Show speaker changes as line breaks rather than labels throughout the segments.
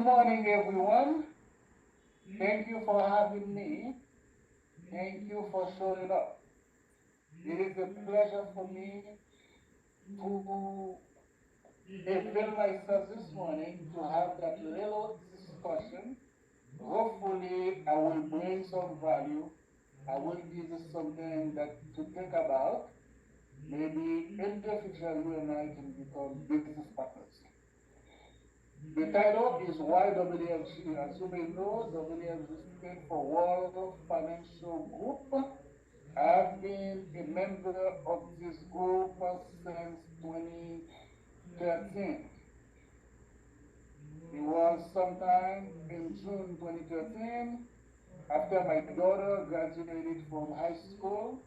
morning, everyone. Thank you for having me. Thank you for showing up. It is a pleasure for me to avail myself this morning to have that little discussion. Hopefully, I will bring some value. I will give you something that to think about. Maybe in the future, you and I can become business partners. The title is YWFG. As you may know, WFG stands for World Financial Group. I've been a member of this group since 2013. It was sometime in June 2013 after my daughter graduated from high school,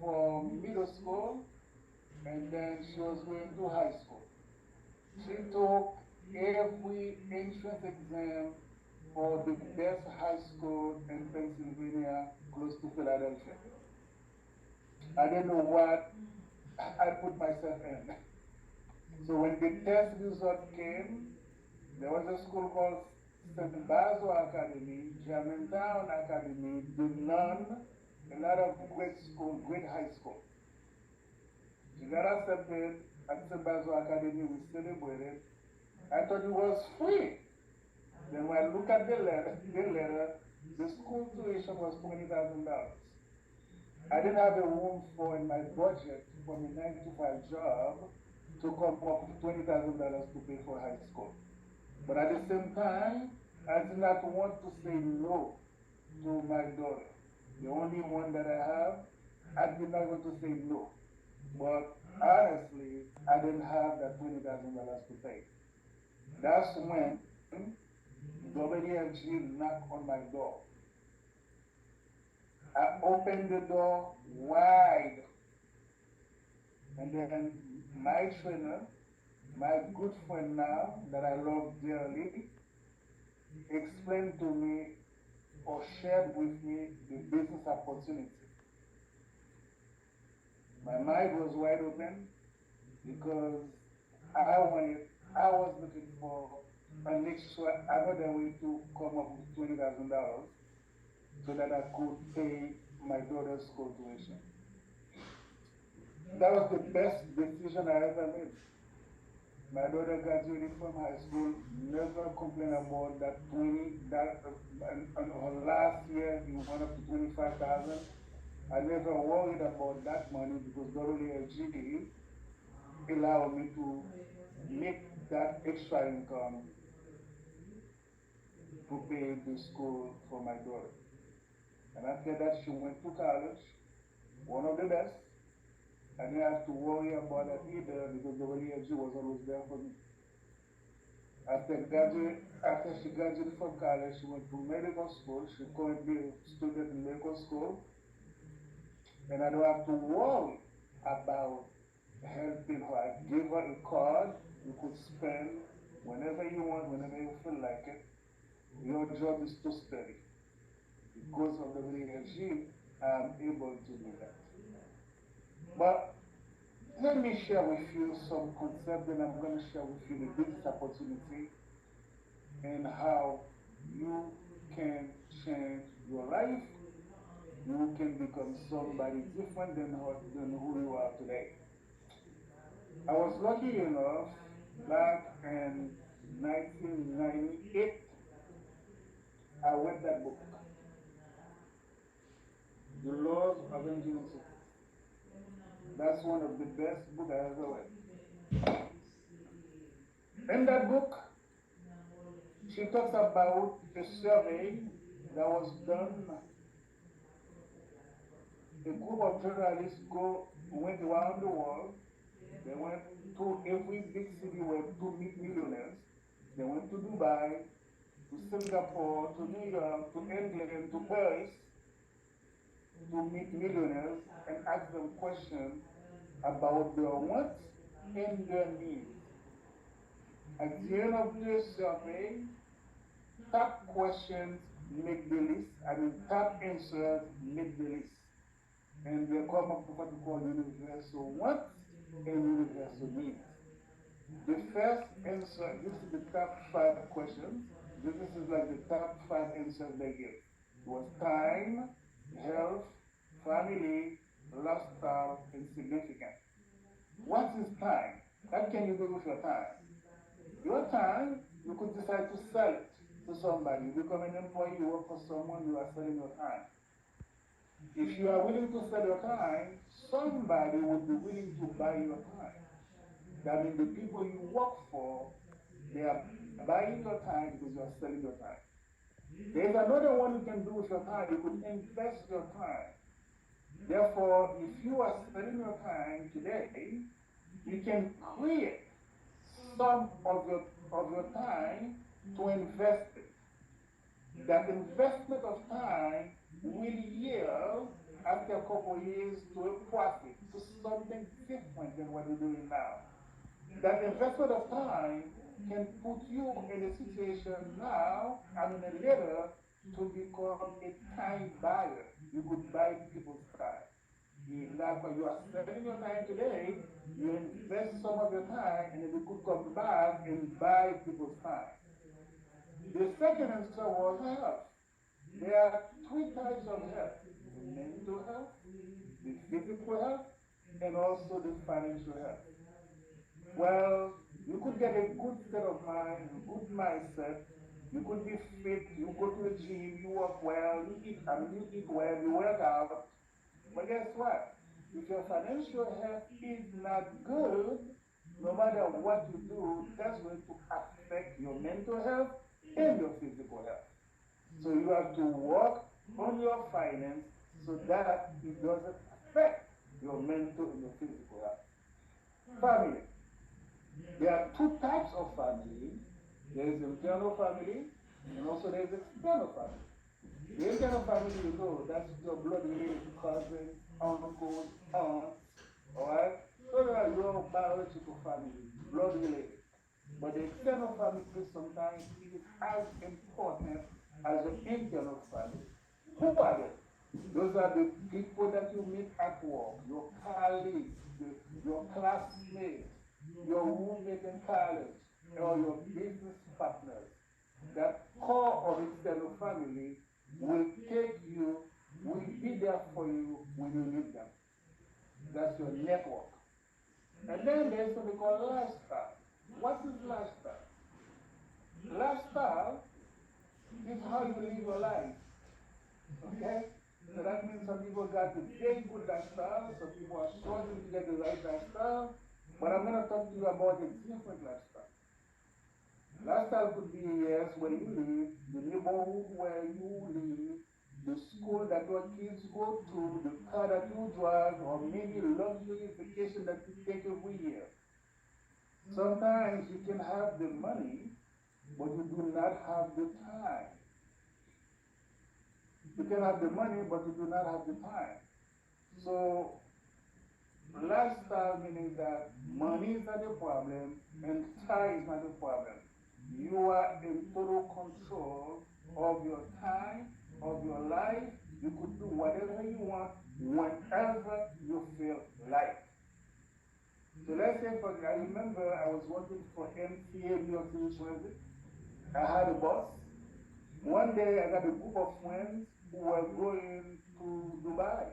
from middle school, and then she was going to high school. She took every entrance exam for the best high school in Pennsylvania, close to Philadelphia. I didn't know what I put myself in. So when the test result came, there was a school called St. Basil Academy, Germantown Academy, the Nun, a lot of great school, great high school. She got accepted at St. Basil Academy, we celebrated. I thought it was free. Then when I look at the school tuition was $20,000. I didn't have a room for in my budget from a 9 to 5 job to come up with $20,000 to pay for high school. But at the same time, I did not want to say no to my daughter. The only one that I have, I did not want to say no. But honestly, I didn't have that $20,000 to pay. That's when WFG knocked on my door. I opened the door wide, and then my trainer, my good friend now that I love dearly, explained to me or shared with me the business opportunity. My mind was wide open because I was looking for an extra another way to come up with $20,000 so that I could pay my daughter's school tuition. That was the best decision I ever made. My daughter graduated from high school, never complained about that 20, that on her last year it went up to 25,000. I never worried about that money because WFG allowed me to make that extra income to pay the school for my daughter. And after that, she went to college, one of the best. I didn't have to worry about that either because the WFG was always there for me. After she graduated from college, she went to medical school. She currently a student in medical school. And I don't have to worry about helping her. I give her a card you could spend whenever you want, whenever you feel like it. Your job is to study. Because of the WFG, I'm able to do that. But let me share with you some concepts, and I'm going to share with you the business opportunity and how you can change your life. You can become somebody different than who you are today. I was lucky enough back in 1998, I read that book, The Laws of Ingenuity. That's one of the best books I ever read. In that book, she talks about a survey that was done. A group of journalists went around the world. They went to every big city to meet millionaires. They went to Dubai, to Singapore, to New York, to England, to Paris, to meet millionaires and ask them questions about their wants and their needs. At the end of the survey, top questions make the list, top answers make the list. And they come up with what we call universal wants and universal needs. The first answer, this is the top five questions. This is like the top five answers they give. It was time, health, family, lifestyle, and significance. What is time? What can you do with your time? Your time, you could decide to sell it to somebody. You become an employee, you work for someone, you are selling your time. If you are willing to sell your time, somebody would be willing to buy your time. That means the people you work for, they are buying your time because you are selling your time. There is another one you can do with your time. You could invest your time. Therefore, if you are selling your time today, you can create some of your time to invest it. That investment of time will yield after a couple of years to a profit, to something different than what you're doing now. That investment of time can put you in a situation now, I mean later, to become a time buyer. You could buy people's time. Like when you are spending your time today, you invest some of your time and then you could come back and buy people's time. The second answer was health. There are three types of health: the mental health, the physical health, and also the financial health. Well, you could get a good state of mind, a good mindset. You could be fit. You go to the gym. You work well. You eat. I mean, you eat well. You work out. But guess what? If your financial health is not good, no matter what you do, that's going to affect your mental health and your physical health. So you have to work on your finance so that it doesn't affect your mental and your physical health. Family. There are two types of family. There is internal family and also there is external family. The internal family, you know, that's your blood related cousins, uncles, aunts, alright? So they are your biological family, blood related. But the external family sometimes is as important as the internal family. Who are they? Those are the people that you meet at work, your colleagues, your classmates, your roommate in college, or your business partners. That core of external family will take you, will be there for you when you need them. That's your network. And then there's something called lifestyle. What is lifestyle? Lifestyle is how you live your life. Okay? So that means some people got the very good lifestyle, some people are struggling to get the right lifestyle. But I'm going to talk to you about a different lifestyle. Lifestyle could be, yes, where you live, the neighborhood where you live, the school that your kids go to, the car that you drive, or maybe luxury vacation that you take every year. Sometimes you can have the money, but you do not have the time. You can have the money, but you do not have the time. So, lifestyle meaning that money is not a problem and time is not a problem. You are in total control of your time, of your life. You could do whatever you want, whenever you feel like. So let's say, for I remember I was working for MTA New York City Transit. I had a boss. One day I got a group of friends who were going to Dubai.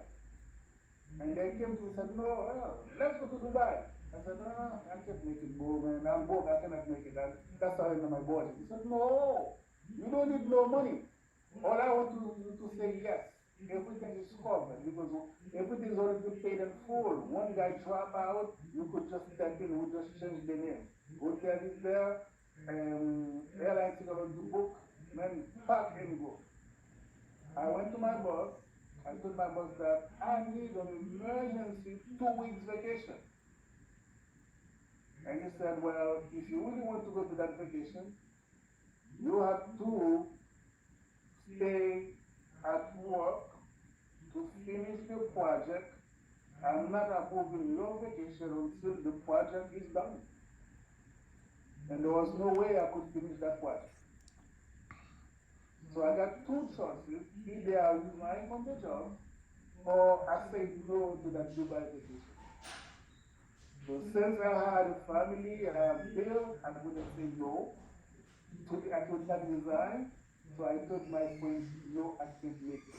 And they came to me and said, no, let's go to Dubai. I said, no, I can't make it, bro, man. I'm broke, I cannot make it. That's how I know my budget. He said, no, you don't need no money. All I want you to say yes. Everything is covered because everything is already paid in full. One guy drop out, you could just step in, we just change the name. Hotel is there, airline ticket on the book, man, pack and go. I went to my boss. I told my boss that I need an emergency 2 weeks vacation. And he said, well, if you really want to go to that vacation, you have to stay at work to finish the project. I'm not approving your vacation until the project is done. And there was no way I could finish that project. So I got two choices. Either I resign from the job or I say no to that Dubai vacation. So since I had a family, I have bills, I wouldn't say no. I could not resign. So I told my friends, no, I can't make it.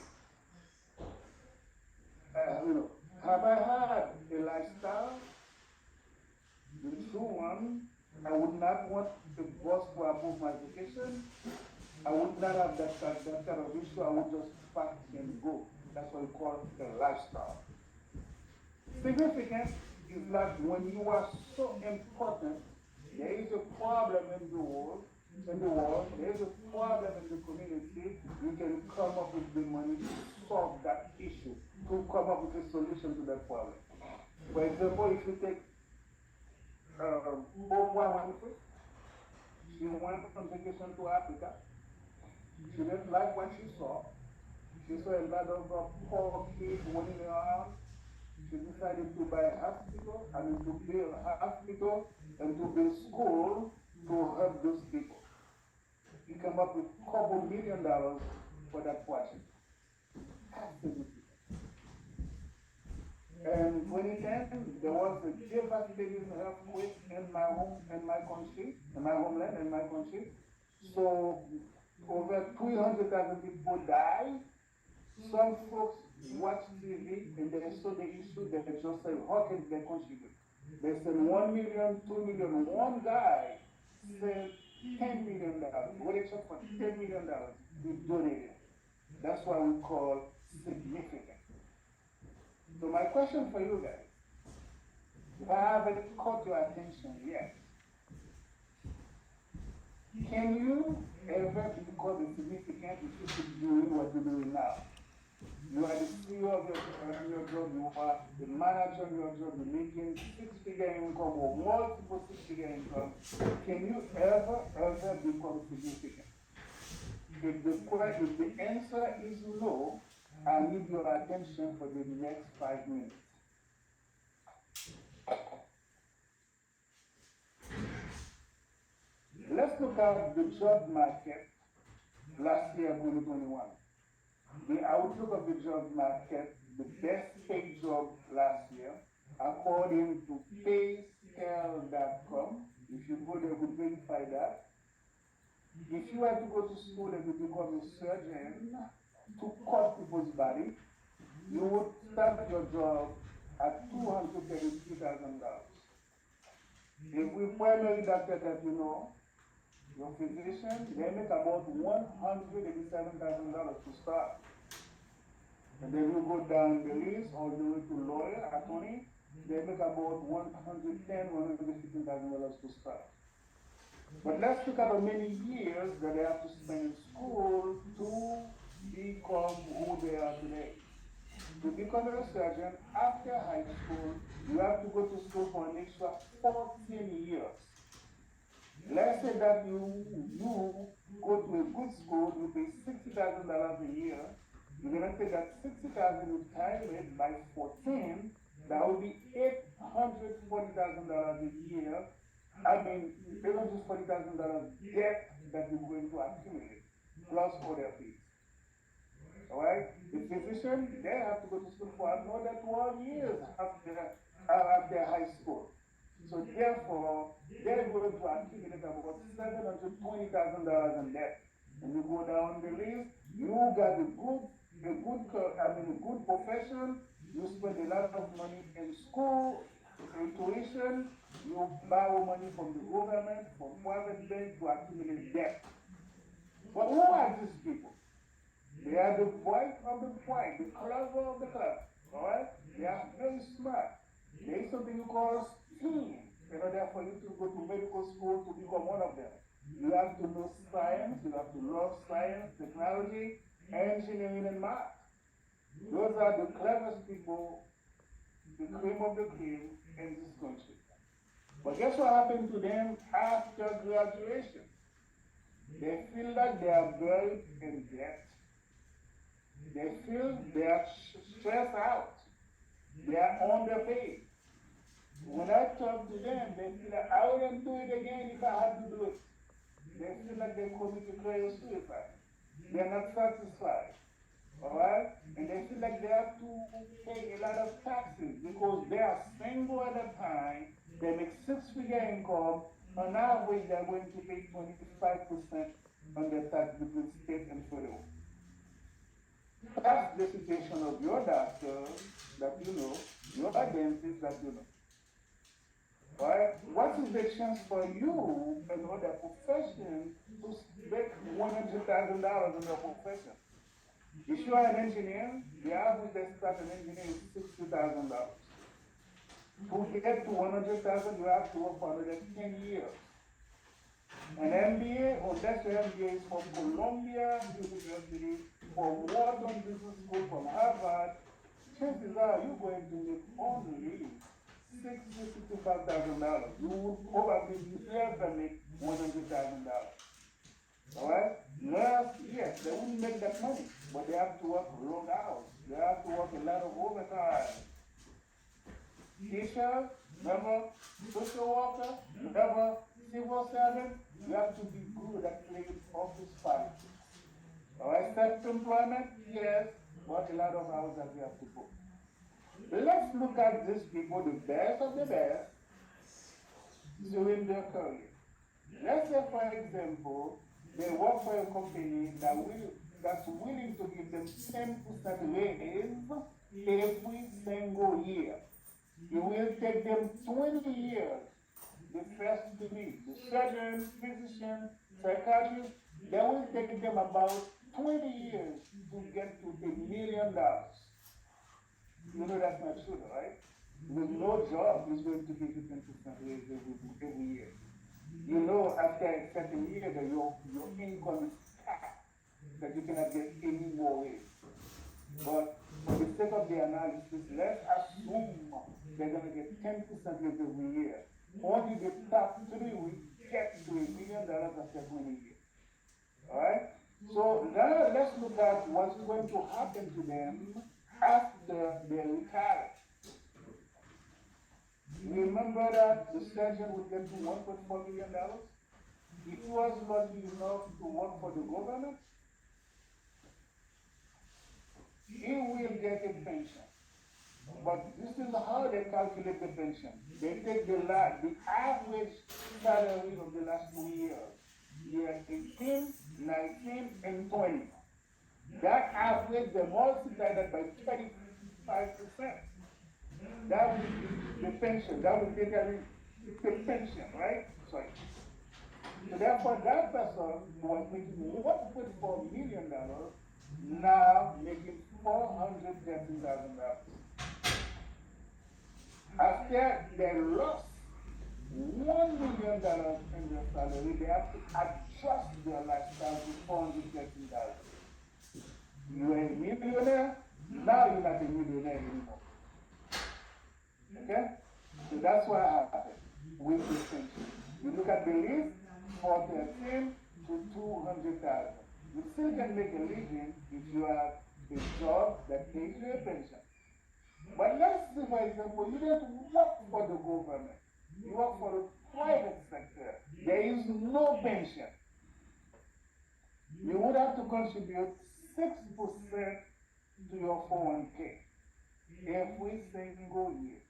You know, have I had a lifestyle? The true one, I would not want the boss to approve my vacation. I would not have that kind of issue. I would just pack and go. That's what we call a lifestyle. Significant is like when you are so important, there is a problem in the world, there is a problem in the community, you can come up with the money to solve that issue, to come up with a solution to that problem. For example, if you take Oprah Winfrey, she went on vacation to Africa. She didn't like what she saw. She saw a lot of poor kids running around. She decided to buy a hospital, to build a hospital and to build school to help those people. He came up with a couple $1 million for that project. And in 2010, there was a devastating earthquake in my country, in my homeland, in my country. So over 300,000 people died. Some folks watch TV and they saw the issue, they just say, how can they contribute? They said 1 million, 2 million. One guy said $10 million. What is for $10 million? We donated. That's what we call significant. So my question for you guys, if I haven't caught your attention yet, can you ever become significant if you keep doing what you're doing now? You are the CEO of your job, you are the manager of your job, you're making six-figure income or multiple six-figure income. Can you ever become significant? If the answer is no, I need your attention for the next 5 minutes. Let's look at the job market last year, 2021. The outlook of the job market, the best paid job last year, according to payscale.com. If you go there, you can verify that. If you had to go to school and to become a surgeon to cut people's body, you would start your job at $233,000. Every primary doctor that you know, your physician, they make about $187,000 to start. And then you go down the list all the way to lawyer, attorney, they make about $115,000 to start. But let's look at how many years that they have to spend in school to become who they are today. To become a surgeon after high school, you have to go to school for an extra 14 years. Let's say that you go to a good school, you pay $60,000 a year. You're going to pay that $60,000 times it by 14, that would be $840,000 a year. $840,000 debt that you're going to accumulate, plus other fees. Alright? The physician, they have to go to school for another 12 years after high school. So therefore, they're going to accumulate about $720,000 in debt. And you go down the list, you got a good profession, you spend a lot of money in school, in tuition, you borrow money from the government, from private banks to accumulate debt. But who are these people? They are the bright of the bright, the clever of the clever. Alright? They are very smart. There is something you call STEAM. In order for you to go to medical school to become one of them. You have to know science, you have to love science, technology, engineering, and math. Those are the cleverest people, the cream of the cream in this country. But guess what happened to them after graduation? They feel like they are buried in debt. They feel they are stressed out. They are underpaid. When I talk to them, they feel like I wouldn't do it again if I had to do it. They feel like they committed career suicide. They're not satisfied. all right? And they feel like they have to pay a lot of taxes because they are single at a time, they make six-figure income, on average they're going to pay 25% on their tax between state and federal. That's the situation of your doctor that you know, your dentist that you know. Right? What is the chance for you and other profession to make $100,000 in your profession? If you are an engineer, the average that start an engineer is $60,000. To get to 100,000, you have to work for another 10 years. An MBA, or that's your MBA is from Columbia University, from Wharton Business School, from Harvard, chances are you're going to make only $65,000. You would probably never make $100,000. All right? Yes, they wouldn't make that money, but they have to work long hours. They have to work a lot of overtime. Teacher, remember, social worker, remember, civil servant, you have to be good at playing office politics. All right, self-employment, yes, but a lot of hours that you have to put. Let's look at these people, the best of the best, during their career. Let's say, for example, they work for a company that's willing to give them 10% raise every single year. It will take them 20 years. The first three, the surgeon, physician, psychiatrist, they will take them about 20 years to get to $1 million. You know that's not true, right? With no job is going to give you 10% raise every year. You know after a certain year that your income is capped, that you cannot get any more raise. But for the sake of the analysis, let's assume they're going to get 10% raise every year. Only the top three will get to $1 million after 20 years. All right? So now let's look at what's going to happen to them after they retire. Remember that the surgeon would get to $1.4 million? If he was lucky enough to work for the government, he will get a pension. But this is how they calculate the pension. They take the average salary of the last 2 years, year 18, 19, and 20. That average, they multiply that by 35%. That will be the pension. That will determine the pension, right? Sorry. So therefore, that person who was making $1.4 million now making $430,000. After they lost $1 million in their salary, they have to adjust their lifestyle to $430,000. You are a millionaire, now you're not a millionaire anymore. Okay? So that's what happened with this pension. You look at the list, 413 to 200,000. You still can make a living if you have a job that pays you a pension. But let's say, for example, you don't work for the government. You work for the private sector. There is no pension. You would have to contribute 6% to your 401k every single year,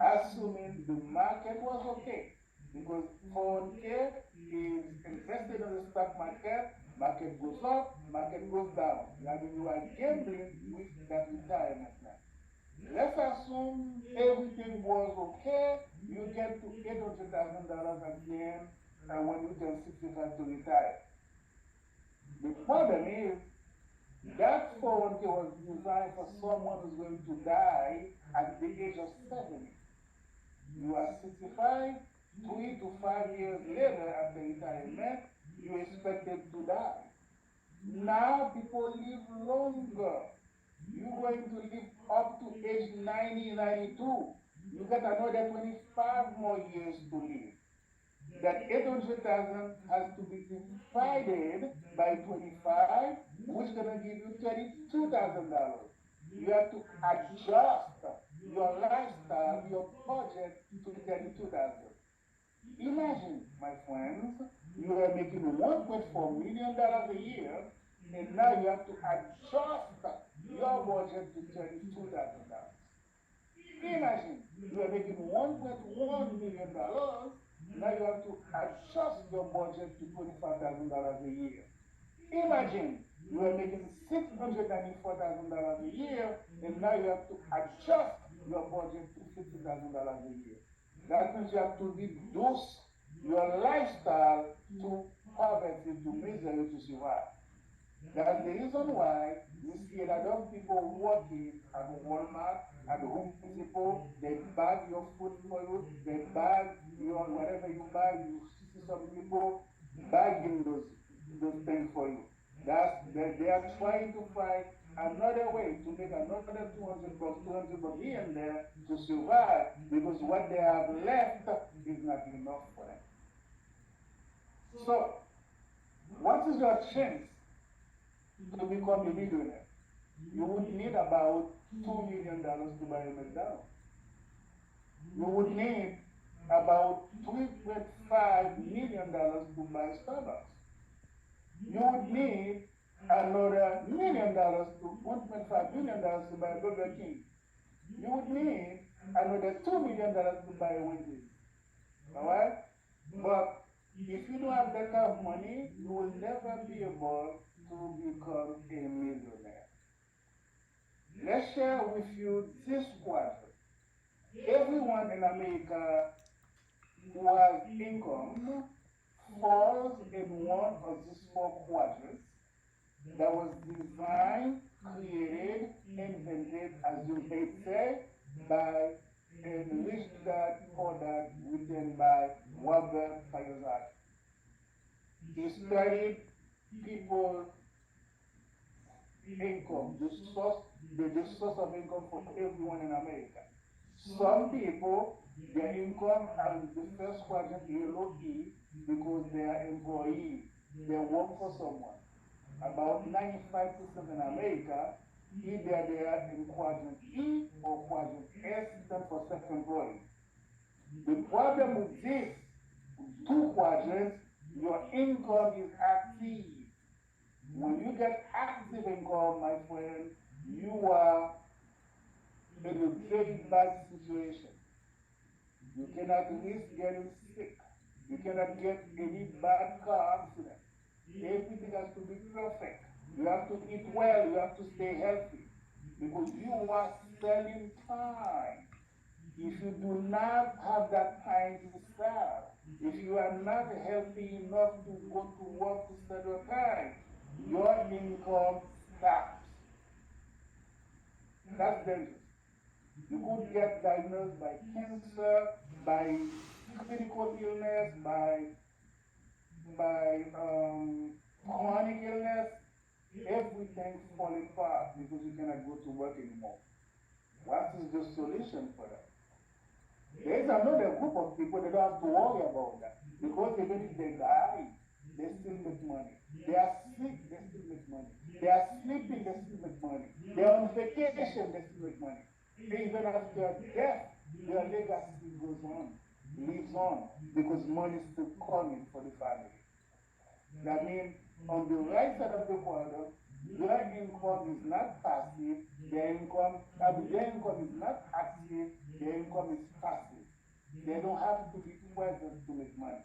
assuming the market was okay. Because 401k is invested in the stock market, market goes up, market goes down. I mean, you are gambling with that retirement plan. Let's assume everything was okay, you get to $800,000 at the end, and when you turn 65 to retire. The problem is, that 401k was designed for someone who's going to die at the age of 70. You are 65, 3 to 5 years later after retirement, you expected to die. Now people live longer. You're going to live up to age 90, 92. You got another 25 more years to live. That 800,000 has to be divided by 25, which is going to give you $32,000. You have to adjust your lifestyle, your budget to 32,000. Imagine, my friends, you are making $1.4 million a year, and now you have to adjust your budget to $32,000. Imagine you are making $1.1 million. Now you have to adjust your budget to $25,000 a year. Imagine you are making $694,000 a year, and now you have to adjust your budget to $50,000 a year. That means you have to reduce your lifestyle to poverty, to misery, to survive. That's the reason why you see a lot of people working at Walmart, at Home Depot. They bag your food for you. They bag your whatever you buy. You see some people bagging those things for you. They are trying to find another way to make another 200 bucks, 200 bucks here and there to survive because what they have left is not enough for them. So, what is your chance to become a millionaire? You would need about $2 million to buy a McDonald's. You would need about $3.5 million to buy Starbucks. You would need another $1 million to $1.5 million to buy Burger King. You would need another $2 million to buy Wendy's. Alright? But if you don't have that kind of money, you will never be able to become a millionaire. Let's share with you this quadrant. Everyone in America who has income falls in one of these four quadrants that was designed, created, invented, as you may say, by a rich dad poor dad written by Robert Kiyosaki. He studied people's income, the source of income for everyone in America. Some people, their income are the first quadrant yellow E because they are employees. They work for someone. About 95% in America, either they are in quadrant E or quadrant S, stand for self-employed. The problem with these two quadrants, your income is active. When you get active income, my friend, you are in a very bad situation. You cannot risk getting sick. You cannot get any bad car accident. Everything has to be perfect. You have to eat well. You have to stay healthy. Because you are selling time. If you do not have that time to sell, if you are not healthy enough to go to work to sell your time, your income stops. That's dangerous. You could get diagnosed by cancer, by critical illness, by chronic illness, everything falling apart because you cannot go to work anymore. What is the solution for that? There is another group of people that don't have to worry about that because even if they die, they still make money. They are sick, they still make money. They are sleeping, they still make money. They are on vacation, they still make money. Even after death, their legacy goes on, lives on, because money is still coming for the family. That means on the right side of the quadrant, their income is not passive, their income is not active, their income is passive. They don't have to be present to make money.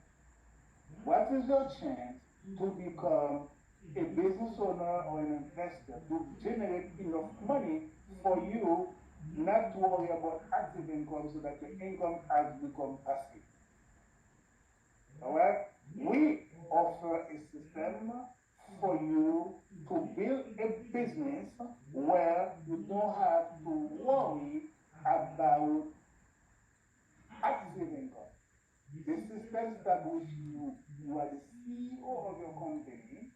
What is your chance to become a business owner or an investor to generate enough money for you not to worry about active income so that your income has become passive? Alright? We offer a system for you to build a business where you don't have to worry about active income. The system starts with you. You are the CEO of your company,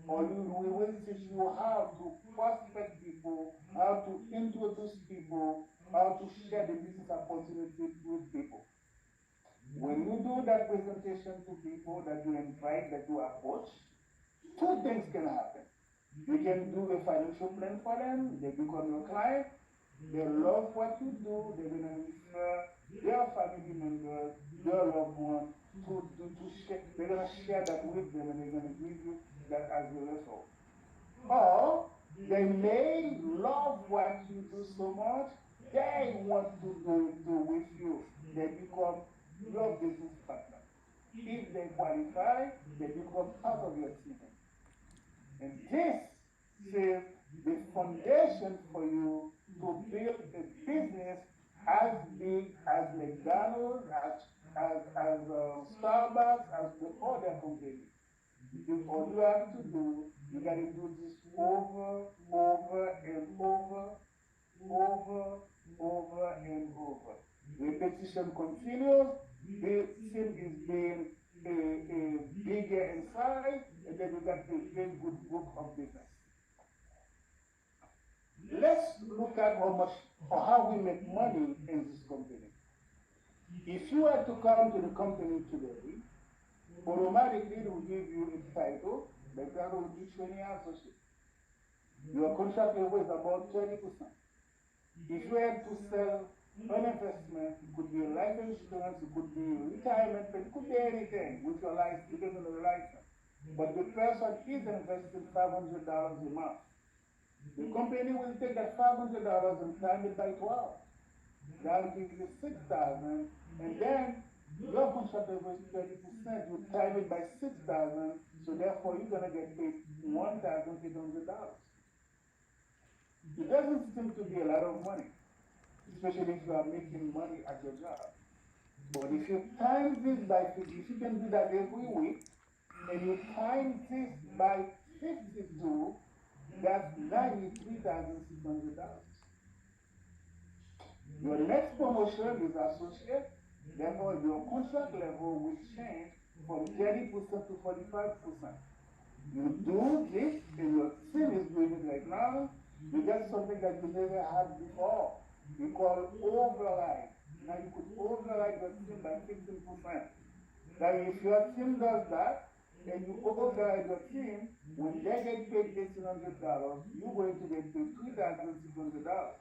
or we will teach you how to prospect people, how to introduce people, how to share the business opportunity with people. When you do that presentation to people that you invite, that you approach, two things can happen. You can do a financial plan for them, they become your client, they love what you do, they're going to refer their family members, their loved ones, to share. They're going to share that with them and they're going to give you that as a referral. Or they may love what you do so much, they want to do with you. They become your business partner. If they qualify, they become part of your team. And this is the foundation for you to build a business as big as McDonald's, as Starbucks, as the other companies. Because all you have to do, you got to do this over and over. Repetition continues. The team is being bigger in size, and then you got a very good book of business. Let's look at how much or how we make money in this company. If you were to come to the company today, automatically it will give you a title, like that will be training associate. Your contract level is about 30%. If you had to sell an investment, it could be a life insurance, it could be retirement, it could be anything with your life, depending on the license. But the person is investing $500 a month. The company will take that $500 and time it by 12. That'll give you 6,000, and then your contract level is 30%. You time it by 6,000, so therefore you're gonna get paid $1,800. It doesn't seem to be a lot of money, especially if you are making money at your job. But if you time this by 50, if you can do that every week, and you time this by 52, that's $93,600. Your next promotion is associate, therefore your contract level will change from 30% to 45%. You do this, and your team is doing it right now, you get something that you never had before. You call override. Now you could override your team by 15%. Now if your team does that, and you override your team, when they get paid $1,800, you're going to get paid $3,600.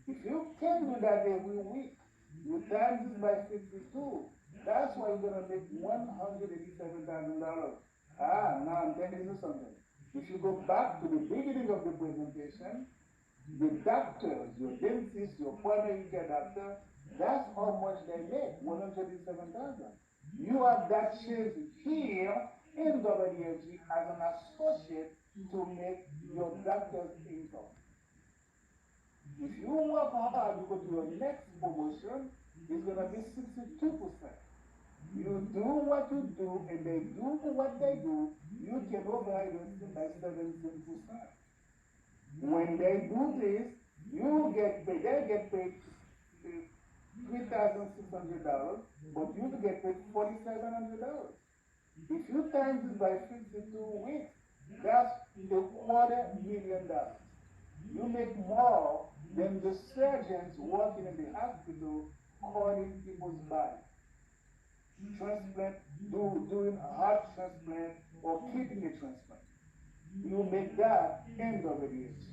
If you can do that every week, you times this by 52, that's why you're going to make $187,000. Now I'm telling you something. If you go back to the beginning of the presentation, the doctors, your dentists, your primary care doctor, that's how much they make, $187,000. You have that chance here in WFG as an associate to make your doctor's income. If you work hard, you go to your next promotion, it's going to be 62%. You do what you do, and they do what they do, you can override your team by 17%. When they do this, you get paid, they get paid $3,600, but you get paid $4,700. If you times this by 52 weeks, that's $250,000. You make more than the surgeons working in the hospital cutting people's body. Transplant, doing a heart transplant or kidney transplant. You make that in WFG.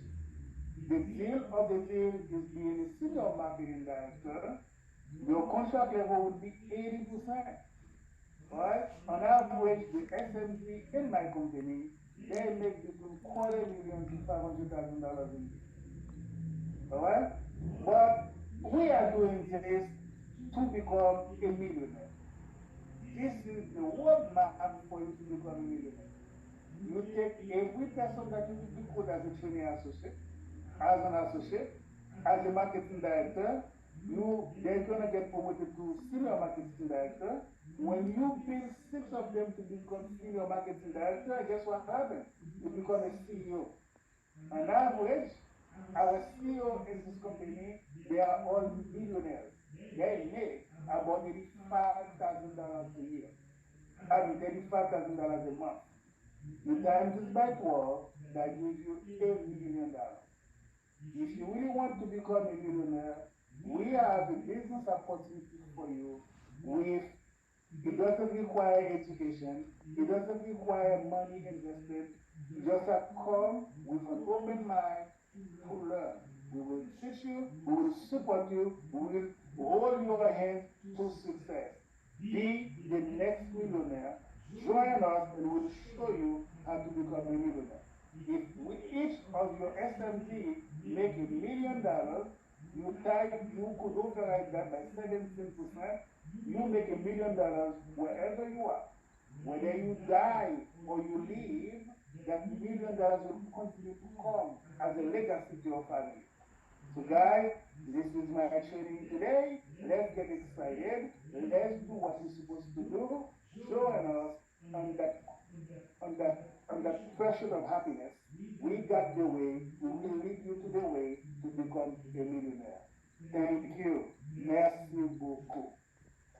The deal of the deal is being a senior marketing director. Your contract level would be 80%. Right? On average, the SMC in my company, they make between $250,000 to $500,000 a year. Alright? But we are doing this to become a millionaire. This is the roadmap for you to become a millionaire. You take every person that you recruit as a training associate, as an associate, as a marketing director, they're gonna get promoted to senior marketing director. When you build 6 of them to become senior marketing director, guess what happens? You become a CEO. On average, our CEO in this company, they are all millionaires. They make about $85,000 a year. I mean, $35,000 a month. You times this by 12, that gives you $8 million. If you really want to become a millionaire, we have a business opportunity for you with, it doesn't require education, it doesn't require money invested. You just have to come with an open mind to learn. We will teach you, we will support you, we will hold your hand to success. Be the next millionaire. Join us and we'll show you how to become a millionaire. If each of your SMT make $1 million, you could override that by 17%. You make $1 million wherever you are. Whether you die or you live, that $1 million will continue to come as a legacy to your family. So guys, this is my training today. Let's get excited. Let's do what we're supposed to do. Join us on that threshold of happiness. We got the way. We will lead you to the way to become a millionaire.